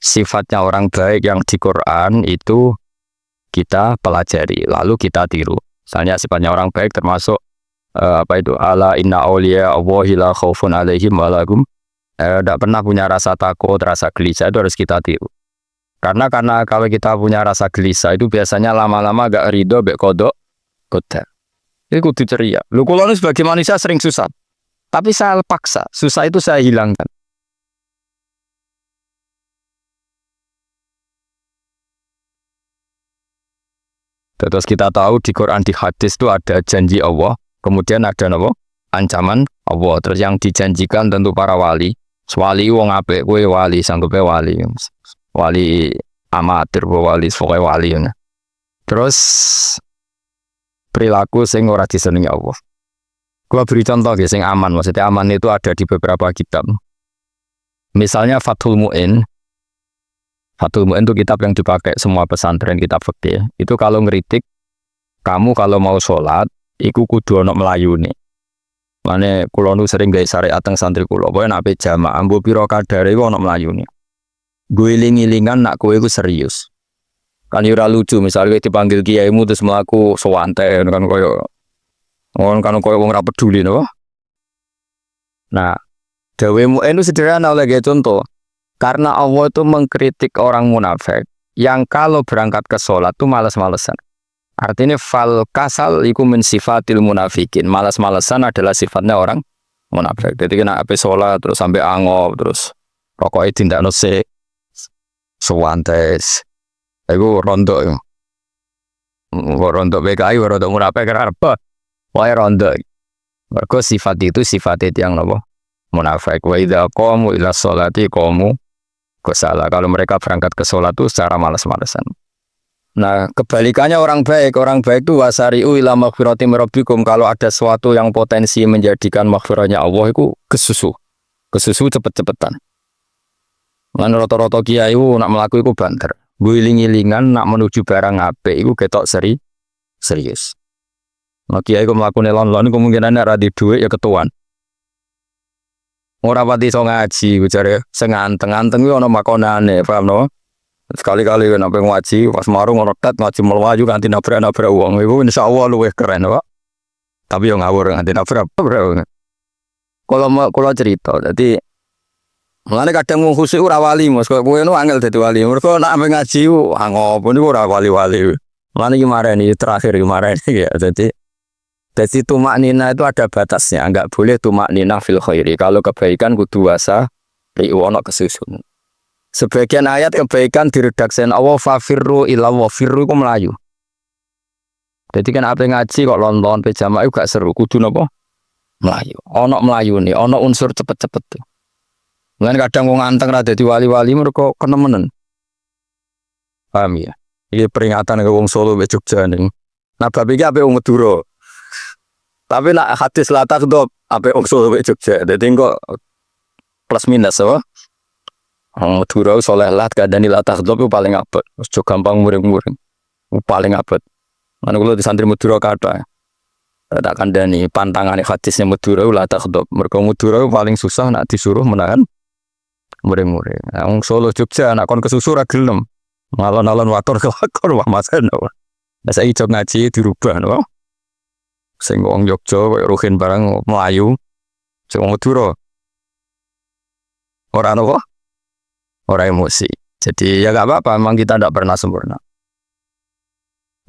sifatnya orang baik yang di Quran itu kita pelajari, lalu kita tiru. Misalnya sifatnya orang baik termasuk apa itu ala inna auliya Allahi la khaufun alaihim wa lahum tidak pernah punya rasa takut, rasa gelisah, itu harus kita tiru. Karena kalau kita punya rasa gelisah itu biasanya lama-lama gak ridho mbek kodok qadar. Itu kudu ceria. Lu kalau sebagai manusia sering susah, tapi saya paksa, susah itu saya hilangkan. Terus kita tahu di Quran, di hadis itu ada janji Allah, kemudian ada apa? Ancaman Allah. Terus yang dijanjikan tentu para wali. Wali wong apik kowe wali, sanggupe wali. Wali amatir wali, pokoke wali. Terus perilaku sing ora disenengi Allah. Gua beri contoh ya sing aman, maksudnya aman itu ada di beberapa kitab. Misalnya Fathul Mu'in. Fathul Mu'in itu kitab yang dipakai semua pesantren, kitab fikih. Itu kalau ngeritik, kamu kalau mau sholat, iku kudu ono melayune. Mane kula nu sering gawe syariat teng santri kula, pokoke nek jamaah ambu pira kadare iku ono melayune. Guling-gilingan nak kowe iku serius. Kan ora lucu misalnya dipanggil kiaimu terus mlaku sowante kan koyo wong ora peduli napa. Nah, dawe Mu'in itu sederhana oleh contoh. Karena Allah itu mengkritik orang munafik yang kalau berangkat ke sholat itu malas-malesan. Artinya fal kasal iku min sifatil munafikin. Malas-malesan adalah sifatnya orang munafik. Jadi kena ape sholat terus sampai angop terus rokoknya tindakno sik sewantes. Iku rontok. Rontok PKI, rontok munafik karena apa? Wae rontok. Mergo sifat itu sifat yang apa? Munafik. Wa idza qamu ila sholati qamu salah. Kalau mereka berangkat ke sholat itu secara malas-malesan. Nah, kebalikannya orang baik itu wasari'u ila maghfirati rabbikum. Kalau ada sesuatu yang potensi menjadikan maghfirahnya Allah itu kesusu cepet-cepetan. Lan rata-rata kiai itu nak melaku itu banter. Guling-gilingan nak menuju barang apik itu ketok serius. Nah, kiai itu melakukan lon-lon kemungkinan ra di duit ya ketuan. Ora pati iso ngaji, bujare sing anteng-anteng kuwi ana makonane, paham no? Sekali-kali nek ngaji pas marung ono tet ngaji mlayu kanthi nabrak-nabrak wong. Iku insyaallah luwih keren, Pak. Tapi yo ngawur kanthi nabrak. Kalau cerita, dadi mulane kadang wong khusuk ora wali, Mas. Kowe ngono angel dadi wali. Mergo nek ngaji ku angop niku ora wali-wali. Mulane iki mareni terakhir ya. Jadi tumak nina itu ada batasnya, enggak boleh tumak nina fil khairi. Kalau kebaikan kudu wasa riwono kesusun. Sebagian ayat kebaikan diredaksikan Allah fafirru ila wa firru ku melayu. Jadi kan apa ngaji kok lonton pe jamaah gak seru, kudu napa? Melayu. Ono melayune, ono unsur cepet-cepet. Lan kadang wong anteng ra dadi wali-wali mergo kenemenen. Paham ya? Iki peringatan ke wong Solo mbek Jogja ning. Nah bab iki ape wong Madura. Tapi nak hadis latak do ape usul wek Jogja. Dadi kok plus minus apa? Madura soleh lat kadani latak do paling abot. Wis gampang muring-muring. Paling abot. Lan kula di santri Madura kathah. Tak kandhani pantangane hadisnya Madura latak do. Mergo Madura paling susah nak disuruh menahan muring-muring. Wong Solo Jogja nak kon kesusu ra gelem. Ngalon-alon wator kelakon wah masen. Lah saiki jog ngaji dirubah no. Sing wong Jogja koyo ruhin barang Melayu sing wong Madura ora apa ora emosi. Jadi ya gak apa-apa, memang kita tidak pernah sempurna.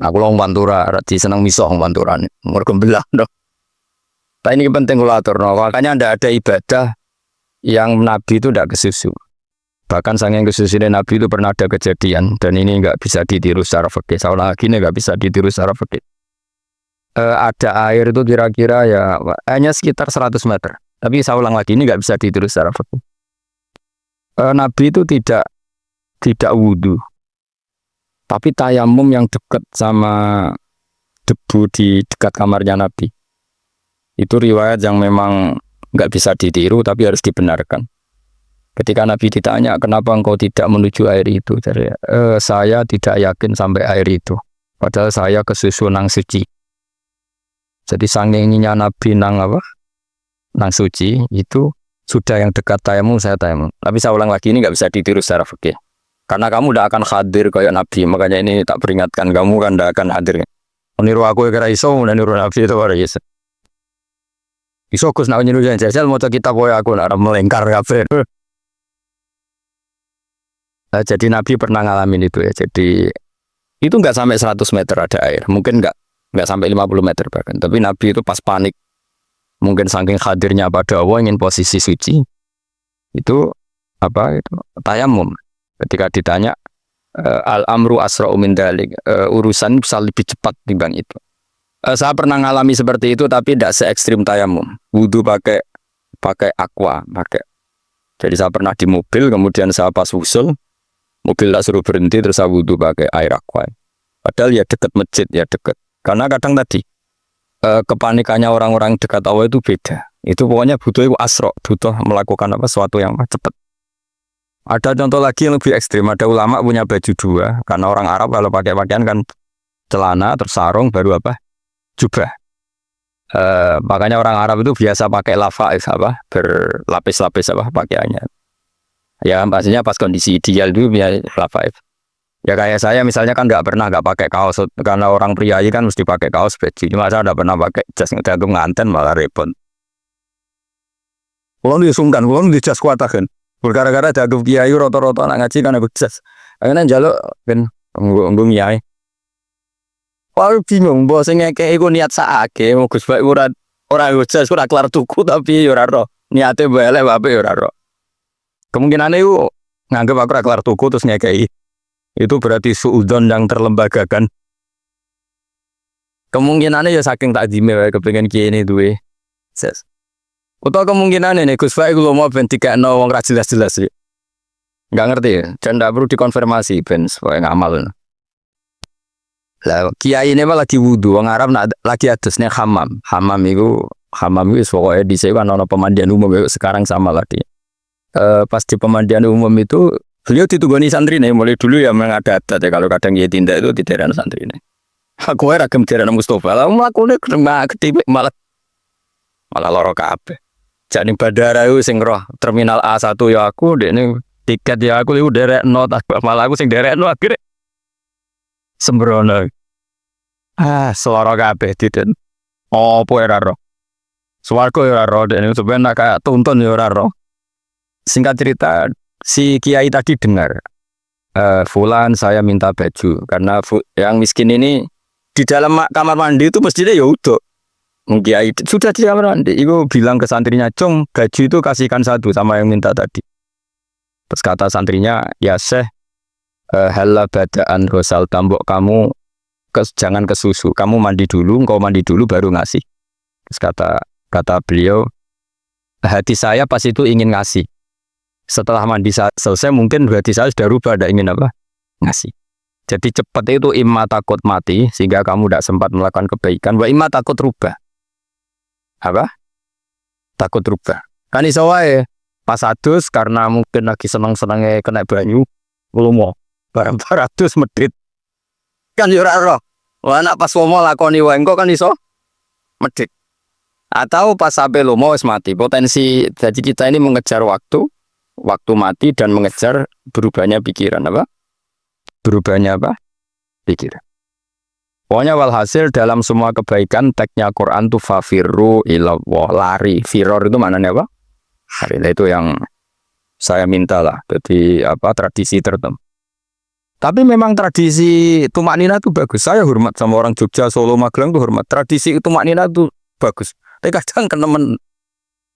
Aku wong Pantura rada seneng miso wong Pantura mergo belah no. Tapi ini penting kula aturno, makanya ndak ada ibadah yang Nabi itu ndak kesusu. Bahkan saking kesusune Nabi itu pernah ada kejadian dan ini enggak bisa ditiru secara fikih. Salah lagi enggak bisa ditiru secara fikih. Ada air itu kira-kira ya hanya sekitar 100 meter. Tapi saya ulang lagi, ini nggak bisa ditiru secara fikih. Nabi itu tidak wudu, tapi tayamum yang dekat sama debu di dekat kamarnya Nabi. Itu riwayat yang memang nggak bisa ditiru, tapi harus dibenarkan. Ketika Nabi ditanya, kenapa engkau tidak menuju air itu? Jadi, saya tidak yakin sampai air itu. Padahal saya kesusu nang suci. Jadi sanginginya Nabi nang apa? Nang suci itu sudah yang dekat tayamum saya tayamum. Tapi saya ulang lagi ini nggak bisa ditiru secara fikih. Karena kamu tidak akan hadir kayak Nabi. Makanya ini tak peringatkan kamu kan tidak akan hadir. Meniru aku kira iso, meniru Nabi itu orang iso. Iso Gus nak niru jajal mau kita boy aku nak melengkar kafe. Jadi Nabi pernah ngalamin itu ya. Jadi itu nggak sampai 100 meter ada air. Mungkin nggak sampai 50 meter bahkan. Tapi Nabi itu pas panik. Mungkin saking hadirnya pada Allah ingin posisi suci. Itu apa itu? Tayamum. Ketika ditanya al-amru asra'u min dalik, urusan bisa lebih cepat timbang itu. Saya pernah ngalami seperti itu tapi tidak se ekstrim tayamum. Wudu pakai aqua, pakai. Jadi saya pernah di mobil, kemudian saya pas usul, mobil tak suruh berhenti terus saya wudu pakai air aqua. Padahal ya dekat masjid, ya dekat. Karena kadang tadi kepanikannya orang-orang dekat Allah itu beda. Itu pokoknya butuh asro, butuh melakukan sesuatu yang cepat. Ada contoh lagi yang lebih ekstrim. Ada ulama punya baju dua. Karena orang Arab kalau pakai pakaian kan celana, terus sarung, baru apa? Jubah. Makanya orang Arab itu biasa pakai lafais berlapis-lapis pakaiannya. Ya pastinya pas kondisi ideal itu biar lafais. Ya kayak saya misalnya kan nggak pakai kaos. Karena orang pria kan mesti pakai kaos baju. Cuma saya nggak pernah pakai jas ngedagum nganten malah repot. Kalau disungkan, kalau dijas kuatakan. Gara-gara jago kiai rata-rata anak ngaji kan aku jas. Akhirnya njaluk ben nggo kiai. Wah bingung bos ngekek iku niat sakake Gus bae ora jas ora kelar tuku tapi ya ora ro. Niate bae wae ya ora ro. Kemungkinane iku nganggep aku ora kelar tuku terus ngekeki. Itu berarti suudzon yang terlembagakan. Kemungkinane ya saking takdime wae kepengin kiai ini duwe jas. Atau kemungkinan ini Gus Fai kalau mau ben dikekno wong ra jelas-jelas sih. Enggak ngerti ya, dan enggak perlu dikonfirmasi ben supaya ngamal. Lah kiai ini malah lagi wudu, wong Arab lagi adusnya hammam. Hammam itu pokoknya di sana kan ono pemandian umum sekarang sama lagi. Pas di pemandian umum itu beliau ditunggoni santri nih, mulai dulu ya memang ada adat ya kalau kadang dia tindak itu di daerah santri nih. Aku era daerah Mustafa, lah mlakune ketibik malah loro kabeh. Jadi bandara itu sing roh terminal A1 ya aku, ini tiket ya aku itu derekno, malah aku sing derekno akhirnya sembrono. Seloro kabeh diden. Opo ora roh. Swarga ya ora roh, ini sebenarnya kayak tuntun ya ora roh. Singkat cerita, si kiai tadi dengar, Fulan saya minta baju karena yang miskin ini di dalam kamar mandi itu mestinya ya udah. Kiai sudah di kamar mandi, ibu bilang ke santrinya, Cung, baju itu kasihkan satu sama yang minta tadi. Terus kata santrinya, ya Syekh, halla badaan rosal tambok kamu, jangan ke susu, kamu mandi dulu, engkau mandi dulu baru ngasih. Terus kata beliau, hati saya pas itu ingin ngasih. Setelah mandi selesai, mungkin hati saya sudah rubah, ada ingin apa? Ngasih. Jadi cepat itu imma takut mati, sehingga kamu tidak sempat melakukan kebaikan, wa imma takut rubah. Apa? Takut rubah. Kan iso wae pas adus karena mungkin lagi seneng-senenge kena banyu, lumo barang 200 medit. Kan yo ora roh. Wah anak pas lomo lakoni wae engko kan iso medit. Atau pas sampai lumo wis mati. Potensi jadi kita ini mengejar waktu mati dan mengejar berubahnya pikiran apa? Berubahnya apa? Pikiran. Pokoknya walhasil dalam semua kebaikan teksnya Quran tuh fafirru ilallah, lari. Firor itu maknanya apa? Lari. Itu yang saya minta lah. Jadi apa tradisi tertentu. Tapi memang tradisi tumak nina itu bagus. Saya hormat sama orang Jogja, Solo, Magelang tuh hormat. Tradisi tumak nina itu bagus. Tapi kadang kenemen.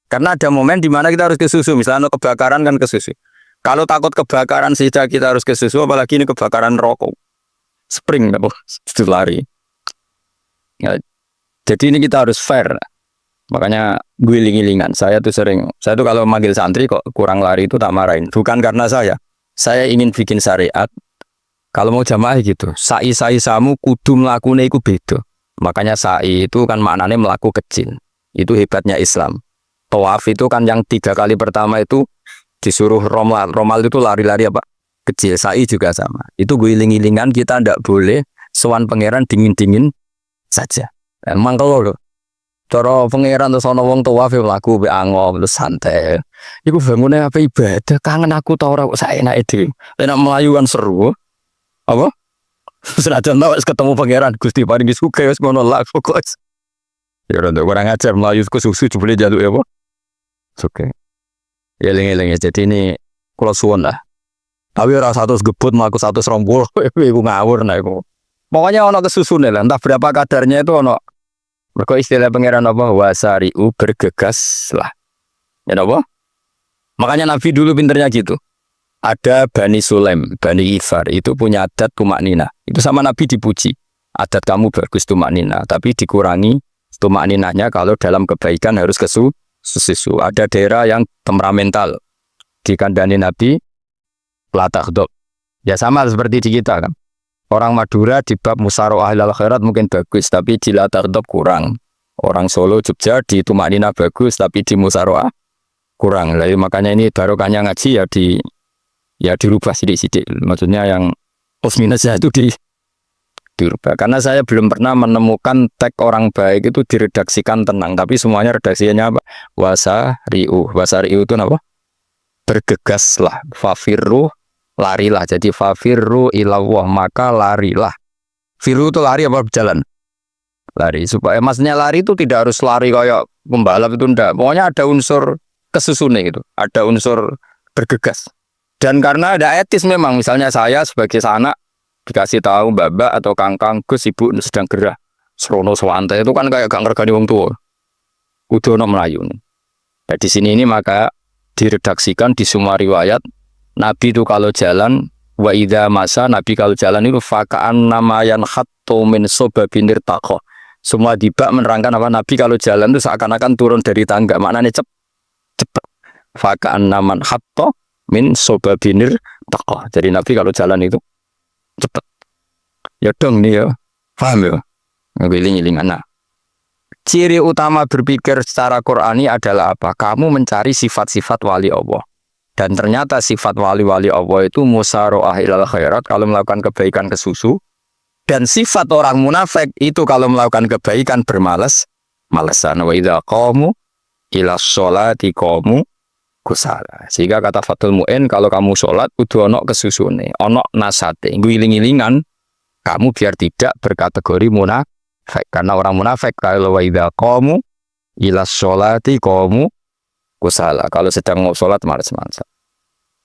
Karena ada momen di mana kita harus ke susu. Misalnya kebakaran kan ke susu. Kalau takut kebakaran sejak kita harus ke susu, apalagi ini kebakaran rokok. Spring itu lari. Ya, jadi ini kita harus fair. Makanya guling-gilingan. Saya tuh kalau manggil santri kok kurang lari itu tak marahin. Bukan karena saya ingin bikin syariat. Kalau mau jamaah gitu, sa'i samu kudu mlakune iku beda. Makanya sa'i itu kan maknanya melaku kecil. Itu hebatnya Islam. Tawaf itu kan yang 3 kali pertama itu disuruh romal. Romal itu lari-lari apa? Kecil. Sa'i juga sama. Itu guling-gilingan, kita ndak boleh sowan pangeran dingin-dingin saja. Emang kalau Cara pangeran terus ana wong tawaf mlaku mbek angom terus santai. Iku bangune apa ibadah kangen aku ta ora kok saenake dhewe. Nek mlayu kan seru. Apa? Senajan tau wis ketemu pangeran Gusti paringi sugih wis ngono lah pokok. Ya ora kurang ajar mlayu ku susu jebule jaluk ya apa? Oke. Ya eling-eling jadi ini kula suwun lah. Tapi ora 100 gebut mlaku 120 iku ngawur nek iku. Pokoknya ana kesusune lah entah berapa kadarnya itu ana. Mergo istilah pangeran apa wasari'u bergegas lah. Ya apa? Makanya Nabi dulu pinternya gitu. Ada Bani Sulaim, Bani Ifar itu punya adat tumak nina. Itu sama Nabi dipuji. Adat kamu bagus tumak nina, tapi dikurangi tumak ninanya kalau dalam kebaikan harus kesusu. Ada daerah yang temperamental. Dikandani Nabi la taghdab. Ya sama seperti di kita kan. Orang Madura di bab musyawarah ahlul khairat mungkin bagus, tapi di la taghdab kurang. Orang Solo, Jogja di tumak nina bagus, tapi di musyawarah kurang. Jadi makanya ini barokahnya ngaji ya dirubah sidik-sidik. Maksudnya yang plus minusnya itu dirubah. Karena saya belum pernah menemukan tag orang baik itu diredaksikan tenang, tapi semuanya redaksinya apa? Wasari'u. Wasari'u itu apa? Bergegaslah. Fafirru, larilah. Jadi fafirru ilallah, maka larilah. Firu itu lari apa berjalan? Lari. Supaya maksudnya lari itu tidak harus lari kayak pembalap itu enggak. Pokoknya ada unsur kesusune gitu. Ada unsur bergegas. Dan karena ada etis memang, misalnya saya sebagai anak dikasih tahu babak atau kangkang Gus ibu sedang gerah serono swante itu kan kayak gak ngergani wong tua. Udono Melayu. Nah, di sini ini maka diredaksikan di semua riwayat Nabi itu kalau jalan wa idza masa Nabi kalau jalan itu fakaan namayan khattu min sobabinir taqo. Semua dibak menerangkan apa Nabi kalau jalan itu seakan-akan turun dari tangga, maknanya cepat. Fakaan naman khattu min sobabinir taqo. Jadi Nabi kalau jalan itu cepat. Ya dong nih ya. Paham ya? Ngiling-ngilingan. Nah, ciri utama berpikir secara Qur'ani adalah apa? Kamu mencari sifat-sifat wali Allah. Dan ternyata sifat wali-wali Allah itu musyaroah ilal khairat kalau melakukan kebaikan kesusu. Dan sifat orang munafik itu kalau melakukan kebaikan bermalas-malasan. Wa idza qamu ila sholati qamu kusala. Sehingga kata Fathul Mu'in kalau kamu sholat kudu ono kesusune, ono nasate, ngiling-ngilingan kamu biar tidak berkategori munafik. Karena orang munafik kalau wa idza qamu ila sholati qamu kusala. Kalau sedang mau sholat malas-malasan.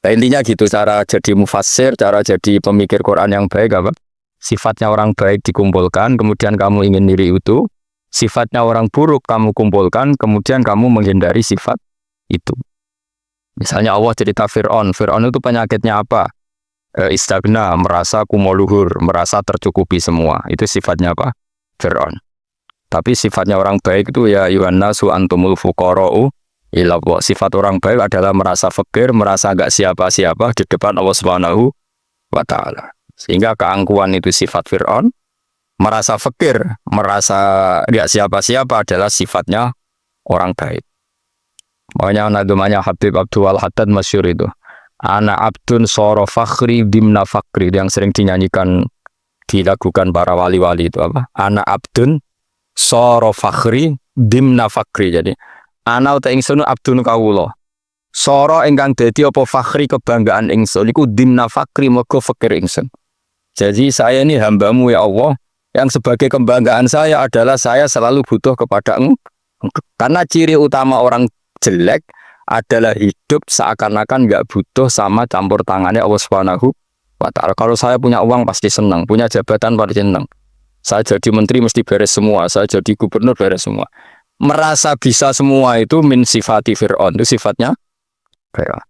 Nah, intinya gitu cara jadi mufassir, cara jadi pemikir Quran yang baik apa? Sifatnya orang baik dikumpulkan, kemudian kamu ingin niru itu. Sifatnya orang buruk kamu kumpulkan, kemudian kamu menghindari sifat itu. Misalnya Allah cerita Fir'aun. Fir'aun itu penyakitnya apa? Istagna, merasa kumoluhur, merasa tercukupi semua. Itu sifatnya apa? Fir'aun. Tapi sifatnya orang baik itu ya yuhannasu antumul fuqara'u ila Allah. Sifat orang baik adalah merasa fakir, merasa enggak siapa-siapa di depan Allah Subhanahu wa taala. Sehingga keangkuhan itu sifat Fir'aun, merasa fakir, merasa enggak siapa-siapa adalah sifatnya orang baik. Makanya nadumanya Habib Abdul Haddad masyhur itu. Ana abdun soro fakhri dimna fakri, yang sering dinyanyikan dilakukan para wali-wali itu apa? Ana abdun soro fakhri dimna fakri. Jadi ana uta ingsun abdun kawula. Soro ingkang dadi apa fakhri kebanggaan ingsun iku dimna fakri mergo fakir ingsun. Jadi saya ini hambamu ya Allah, yang sebagai kebanggaan saya adalah saya selalu butuh kepada engkau. Karena ciri utama orang jelek adalah hidup seakan-akan nggak butuh sama campur tangannya Allah Subhanahu wa ta'ala. Kalau saya punya uang pasti senang, punya jabatan pasti senang. Saya jadi menteri mesti beres semua, saya jadi gubernur beres semua. Merasa bisa semua itu min sifati Fir'aun, itu sifatnya Fir'aun.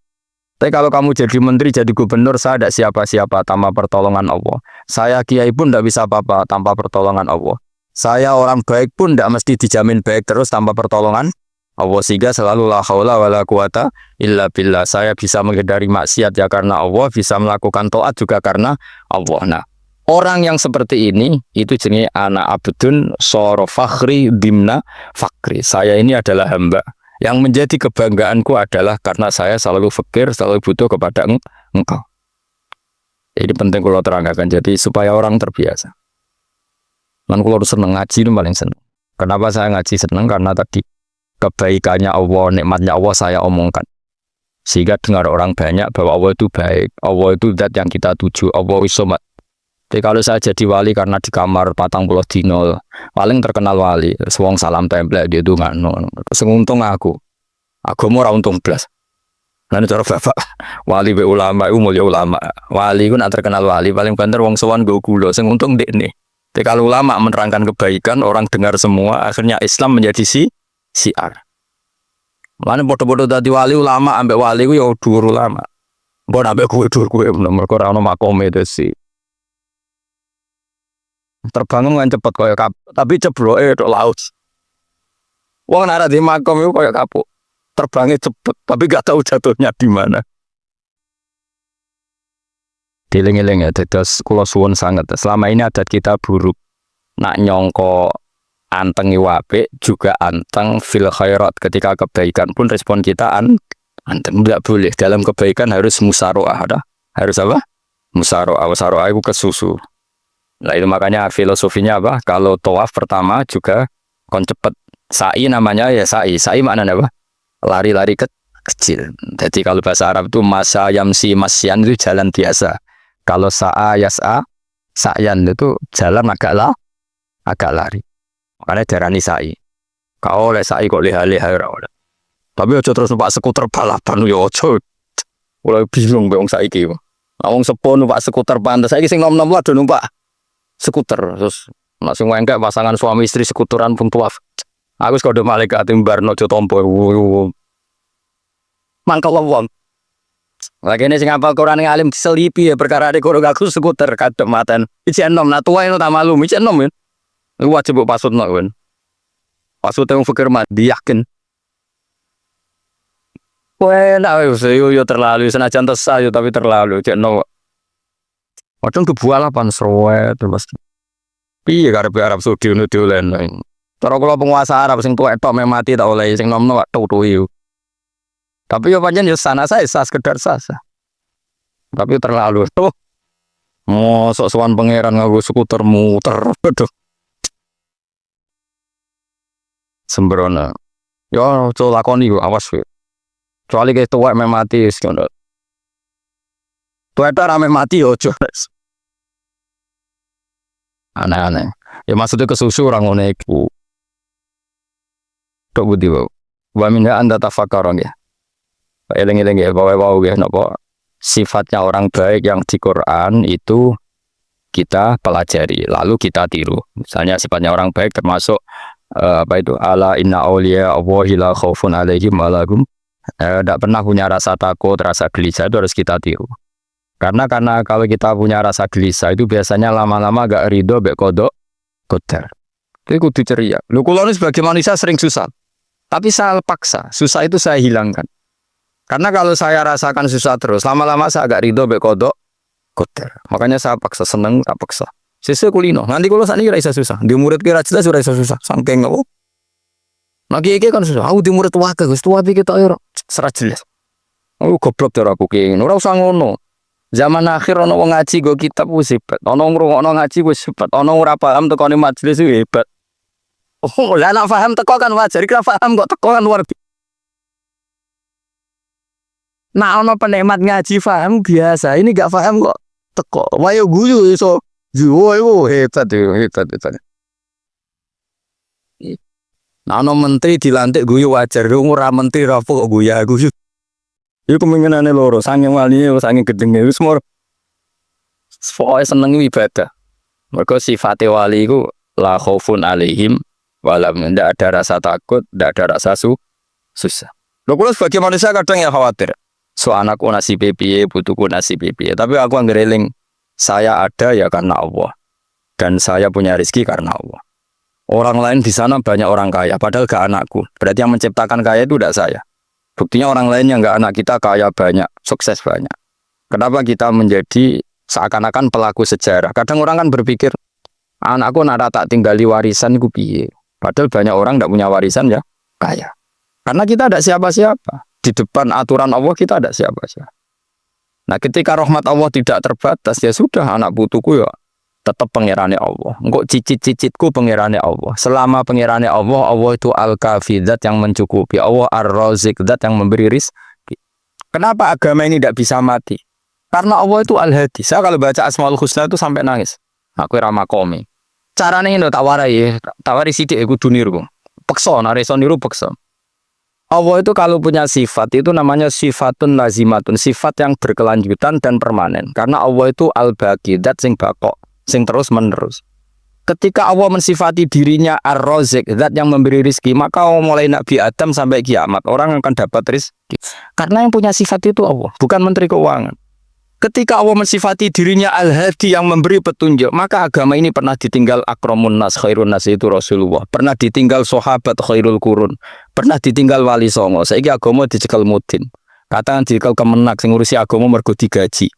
Tapi kalau kamu jadi menteri, jadi gubernur, saya tidak siapa-siapa tanpa pertolongan Allah. Saya kiai pun tidak bisa apa-apa tanpa pertolongan Allah. Saya orang baik pun tidak mesti dijamin baik terus tanpa pertolongan Allah. Sehingga selalu la haula wala quwata illa billah. Saya bisa menghindari maksiat ya karena Allah, bisa melakukan taat juga karena Allah. Nah, orang yang seperti ini itu jenenge ana abdun soro fakhri dimna fakri. Saya ini adalah hamba. Yang menjadi kebanggaanku adalah karena saya selalu fakir, selalu butuh kepada engkau. Ini penting kalau terangkan, jadi supaya orang terbiasa. Dan kalau seneng ngaji itu paling seneng. Kenapa saya ngaji seneng? Karena tadi kebaikannya Allah, nikmatnya Allah saya omongkan. Sehingga dengar orang banyak bahwa Allah itu baik, Allah itu zat yang kita tuju, Allah isomat. Jadi kalau saya jadi wali karena di kamar 40 dino, paling terkenal wali, wong salam template dia itu ngano. Senguntung aku mau untung blas. Nanti cara bapak wali be ulama, mulia ulama, wali itu nak terkenal wali paling banter wong sowan go gula, senguntung dek nih. Jadi kalau ulama menerangkan kebaikan, orang dengar semua, akhirnya Islam menjadi siar. Mana bodoh-bodoh tadi wali ulama ambek wali ku ya dhuwur ulama. Mbok ambek kowe dhuwur kowe mergo ora ono makome itu sih. Terbangun kan cepet koyo kapuk, tapi cebloke tok laut. Wong nek di makom iku koyo kapuk. Terbangnya cepet, tapi gak tahu jatuhnya di mana. Dieling-eling ya, dados kula suwun sanget. Selama ini adat kita buruk. Nak nyongko anteng iwape juga anteng fil khairat, ketika kebaikan pun respon kita anteng. Tidak boleh, dalam kebaikan harus musaroah, harus apa? Musaroah itu kesusu. Nah itu makanya filosofinya apa? Kalau tawaf pertama juga kon cepet. Sa'i namanya ya sa'i maknanya apa? Lari-lari kecil. Jadi kalau bahasa Arab itu masa yamsi masyan itu jalan biasa. Kalau sa'a yas'a sa'yan itu jalan agak lari. Makanya darani sa'i. Kau oleh sa'i kok leha-leha ora oleh. Tapi aja terus numpak skuter balapan yo aja. Mulai bingung wong saiki. Wong sepo numpak skuter pantes. Saiki sing nom-nom lah do numpak skuter. Terus langsung wengkek pasangan suami istri skuteran pun tuaf. Aku kode malaikat timbarno aja tompo. Mangkel wong. Lagi ini sing hafal Quran ngalim diselipi ya perkara de karo aku skuter kadek maten. Iki enom na tuwa eno ta malu, iki enom ya. Iku wajib pasutno kan. Pasut yang fikir mati yakin. Wah, nah, yo terlalu senajan tesah yo tapi terlalu cek no. Padahal kebualapan seruwe terus. Piye karep Arab Saudi ngono diolen. Cara kula penguasa Arab sing tuwek tok mati tak oleh sing nom-nom wak tutuhi. Tapi yo pancen yo sana saya sekedar sasa. Tapi terlalu tuh. Mosok sowan pangeran nganggo skuter muter. Aduh. Sembrono. Yo co lakoni yo awas we. Kecuali kayak tuwek mati wis ngono. Tuwek rame mati yo ojo. Aneh-aneh. Ya maksudnya kesusu orang ngono iku. Tok budi wae. Wa minha anda tafakkarun ya. Eling-eling ya bawa ya napa sifatnya orang baik yang di Quran itu kita pelajari lalu kita tiru. Misalnya sifatnya orang baik termasuk apa itu ala inna auliya Allahi la khaufun alaihim wa lahum tidak pernah punya rasa takut, rasa gelisah itu harus kita tiru. Karena kalau kita punya rasa gelisah itu biasanya lama-lama gak ridho mbek kodok qadar. Itu kudu ceria. Lho kula ini sebagai manusia sering susah. Tapi saya paksa, susah itu saya hilangkan. Karena kalau saya rasakan susah terus, lama-lama saya agak ridho mbek kodok qadar. Makanya saya paksa, seneng tak paksa. Sesuk kulino, nanti kalau sakniki ora iso susah. Di murid kira jelas ora iso susah, saking opo. Nah iki kan susah. Aku di murid wae Gus, tuwa iki tok ora serat jelas. Oh goblok cara aku ki. Ora usah ngono. Zaman akhir ana wong ngaji go kitab wis hebat. Ana ngrungokno ngaji wis hebat. Ana ora paham tekone majelis wis hebat. Oh, lah nek paham teko kan wajar, kira paham kok teko kan luar biasa. Nah, ana penikmat ngaji paham biasa. Ini gak paham kok teko. Wayo guyu iso. Yo hebat. Nah, ana menteri dilantik guyu wajar. Ora menteri rapo kok guyu. Iku kemungkinane loro, saking wali saking gedenge wis mor. Soale seneng ibadah. Mergo sifate wali iku la khaufun alaihim walam ndak ada rasa takut, ndak ada rasa susah. Lho kula sebagai manusia kadang ya khawatir. So anakku nasib piye, putuku nasib piye. Tapi aku anggereling saya ada ya karena Allah. Dan saya punya rezeki karena Allah. Orang lain di sana banyak orang kaya, padahal gak anakku. Berarti yang menciptakan kaya itu tidak saya. Buktinya orang lain yang gak anak kita kaya banyak, sukses banyak. Kenapa kita menjadi seakan-akan pelaku sejarah? Kadang orang kan berpikir, anakku nak tak tinggali warisan itu piye. Padahal banyak orang tidak punya warisan ya kaya. Karena kita ada siapa-siapa. Di depan aturan Allah kita ada siapa-siapa. Nah ketika rahmat Allah tidak terbatas, ya sudah anak putuku ya tetap pangerane Allah. Engko cicit-cicitku pangerane Allah. Selama pangerane Allah, Allah itu Al-Kafi, zat yang mencukupi. Allah Ar-Razik, zat yang memberi rizki. Kenapa agama ini tidak bisa mati? Karena Allah itu Al-Hadi. Saya kalau baca Asmaul Husna itu sampai nangis. Aku rama komi. Carane ini tak warai sithik kudu niru. Peksa, nek iso niru peksa. Allah itu kalau punya sifat itu namanya sifatun lazimatun, sifat yang berkelanjutan dan permanen. Karena Allah itu Al-Baqi, zat sing bakok, sing terus menerus. Ketika Allah mensifati dirinya Ar-Razik, zat yang memberi rizki, maka mulai Nabi Adam sampai kiamat orang akan dapat rizki. Karena yang punya sifat itu Allah, bukan menteri keuangan. Ketika Allah mensifati dirinya Al-Hadi yang memberi petunjuk, maka agama ini pernah ditinggal akramun nas, khairun nas itu Rasulullah. Pernah ditinggal sahabat khairul qurun. Pernah ditinggal wali songo. Saiki agama dicekel mudin. Katakan dicekel kemenak sing ngurusi agama mergo digaji.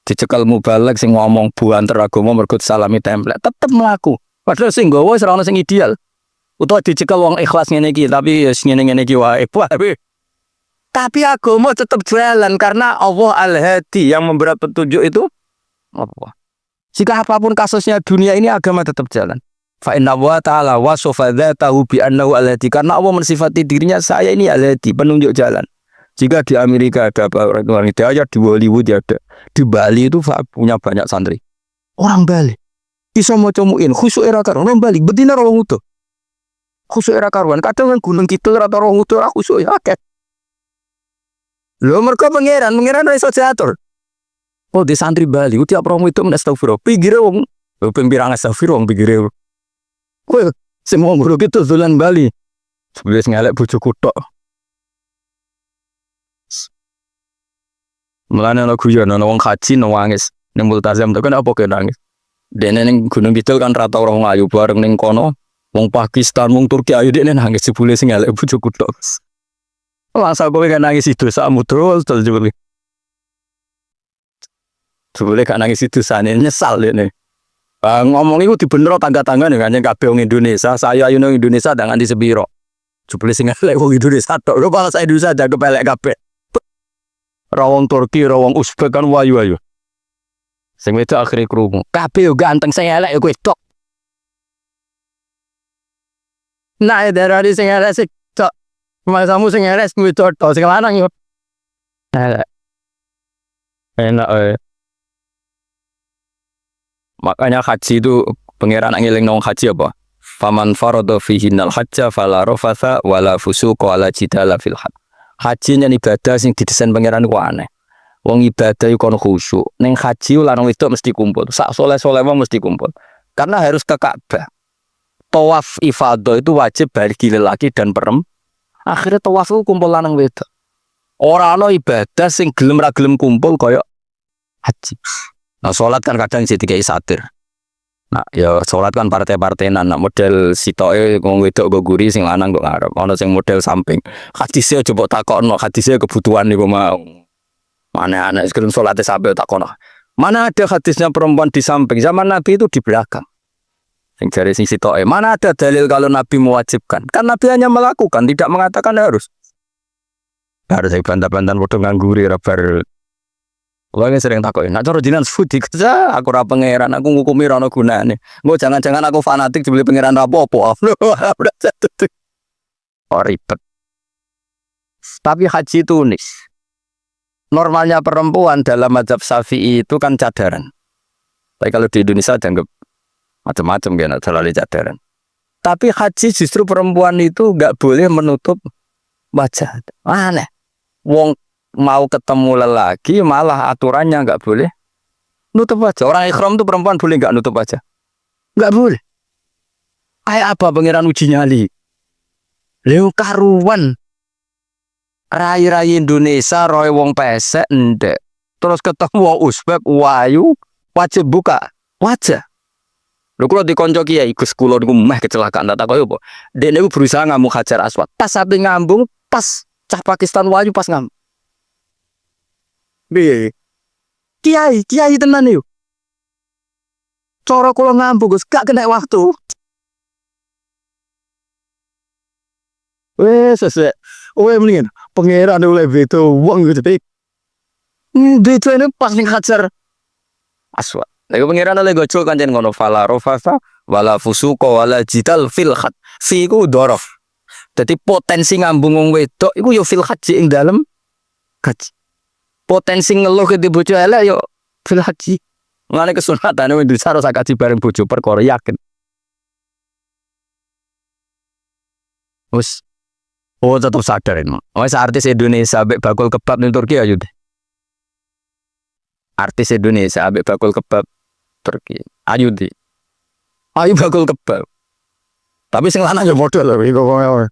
Dicekel mubalek sing ngomong buanter agama mergo salami template. Tetep mlaku. Padahal sing nggawa wis ora ono sing ideal. Utawa dicekel wong ikhlas ngene iki, tapi ngene-ngene iki wae. Tapi agama tetap jalan karena Allah Al-Hadi yang memberi petunjuk itu Allah. Jika apapun kasusnya dunia ini agama tetap jalan. Fa inna wa ta'ala wasofa dzatahu bi annahu Al-Hadi, karena Allah mensifati dirinya saya ini Al-Hadi, penunjuk jalan. Jika di Amerika ada orang hidayah, di Hollywood ada, di Bali itu punya banyak santri. Orang Bali iso maca muin khusuk era karuan, orang Bali bedina rawang utuh. Khusuk era karuan, kadang kan Gunung Kidul rata rawang utuh ora khusuk ya akeh. Lho mereka pangeran iso diatur. Oh di santri Bali, tiap orang itu astagfirullah. Pikire wong pembirang astagfirullah pikire. Kowe semua guru gitu dolan Bali. Wis ngelek bojoku tok. Mulane ana guyon ana wong haji nangis ning Multazam to kan apa ke nangis. Dene ning Gunung Kidul kan rata orang ayu bareng ning kono. Wong Pakistan, wong Turki ayu dene nangis jebule sing ngelek bojoku tok. Langsung kowe kan nangis itu samu terus jebule. Jebule kan nangis itu sane nyesal dene. Ngomong iku dibenero tangga-tangga nih kan kabeh wong Indonesia, saya ayu nang Indonesia dangan di sepiro. Jebule sing elek wong Indonesia tok, lho bangsa Indonesia jago pelek kabeh. Rawong Turki, rawong Uzbek kan wayu-wayu. Sing wedok akhire krungu. Kabeh yo ganteng sing elek yo kowe tok. Nah, darane sing elek sik tok. Masamu sing elek kuwi tok, sing lanang yo. Elek. Enak Makanya haji itu pangeran ngiling nang haji apa? Faman farada fihinnal hajja fala rafatha wala fusuqa wala jidala fil hajj. Haji yen ibadah sing didesain pangeran ku aneh. Wong ibadah iku kono khusyuk. Ning haji lanang wedok mesti kumpul. Sak soleh-soleh mesti kumpul. Karena harus ke Ka'bah. Tawaf ifadah itu wajib bagi lelaki dan perempuan. Akhirnya tawaf itu kumpul lanang wedok. Ora ana ibadah sing gelem ra gelem kumpul kaya haji. Nah, sholat kan kadang jadi kayak satir. Nah, ya sholat kan partai-partainan. Nah, model sitoke wong wedok go guri sing lanang kok ngarep. Ana sing model samping. Hadise coba takokno, hadise kebutuhan niku mau. Mana anak sekalian sholatnya sampai takokno. Mana ada hadisnya perempuan di samping? Zaman Nabi itu di belakang. Sing jare sing sitoke. Mana ada dalil kalau Nabi mewajibkan? Kan Nabi hanya melakukan, tidak mengatakan harus. Harus saya bantah-bantah padha ngangguri rabar. Wong sering takoki, "Nek cara jinan fudi kerja aku ora pangeran, aku ngukumi ora ono gunane." Engko jangan-jangan aku fanatik dibeli pangeran ra apa-apa. Oh ribet. Tapi haji itu unik. Normalnya perempuan dalam mazhab Syafi'i itu kan cadaran. Tapi kalau di Indonesia dianggap macam-macam kan terlalu cadaran. Tapi haji justru perempuan itu enggak boleh menutup wajah. Aneh. Wong mau ketemu lelaki malah aturannya nggak boleh nutup wajah. Orang ikhram tuh perempuan boleh nggak nutup wajah? Nggak boleh. Kayak apa pangeran uji nyali? Leo karuan rai-rai Indonesia roy wong pesek ndek. Terus ketemu wong Uzbek wayu wajib buka wajah. Lho kula dikonco kiai Gus kula niku meh kecelakaan tak koyo apa. Dene niku berusaha ngamuk Hajar Aswad. Pas sampe ngambung pas cah Pakistan wayu pas ngambung. Piye? Kiai tenan yo. Cara kula ngambung Gus gak kena waktu. Wes sesek. Mendingan pangeran oleh beto wong gitu. Beto ini pas ning Hajar Aswad. Lha pengiran oleh gojol kancen ngono fala rofasa wala fusuqa wala jidal fil khat. Fi iku dhorof. Dadi potensi ngambung wong wedok iku yo fil haji ing dalem haji. Potensi ngeluh ke bojo elek yo fil haji. Ngene kesunatane wong Indonesia harus kaji bareng bojo perkara yakin. Wes oh tetap sadar ini. Wes artis Indonesia ambek bakul kebab ning Turki ayo deh. Artis Indonesia ambek bakul kebab Turki. Ayo deh. Ayo bakul kebab. Tapi sing lanang yo modal lho iku.